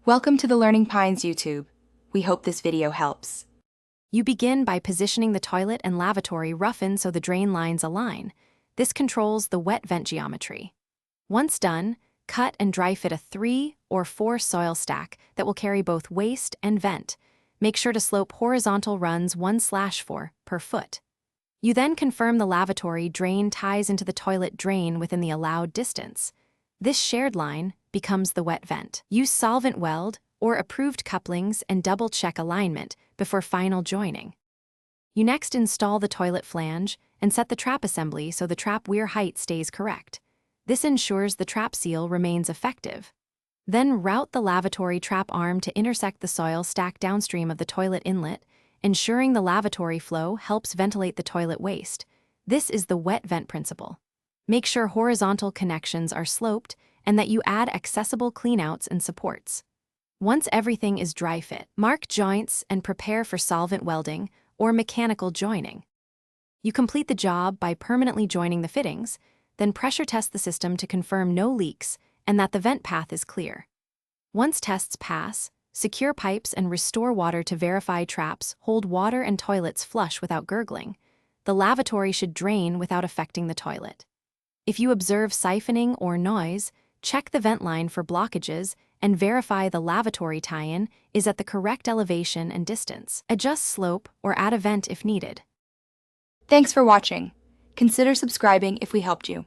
Welcome to the Learning Pines YouTube. We hope this video helps. You begin by positioning the toilet and lavatory rough-in so the drain lines align. This controls the wet vent geometry. Once done, cut and dry fit a 3 or 4 soil stack that will carry both waste and vent. Make sure to slope horizontal runs 1/4 per foot. You then confirm the lavatory drain ties into the toilet drain within the allowed distance. This shared line becomes the wet vent. Use solvent weld or approved couplings and double-check alignment before final joining. You next install the toilet flange and set the trap assembly so the trap weir height stays correct. This ensures the trap seal remains effective. Then route the lavatory trap arm to intersect the soil stack downstream of the toilet inlet, ensuring the lavatory flow helps ventilate the toilet waste. This is the wet vent principle. Make sure horizontal connections are sloped and that you add accessible cleanouts and supports. Once everything is dry fit, mark joints and prepare for solvent welding or mechanical joining. You complete the job by permanently joining the fittings, then pressure test the system to confirm no leaks and that the vent path is clear. Once tests pass, secure pipes and restore water to verify traps hold water and toilets flush without gurgling. The lavatory should drain without affecting the toilet. If you observe siphoning or noise, check the vent line for blockages and verify the lavatory tie-in is at the correct elevation and distance. Adjust slope or add a vent if needed. Thanks for watching. Consider subscribing if we helped you.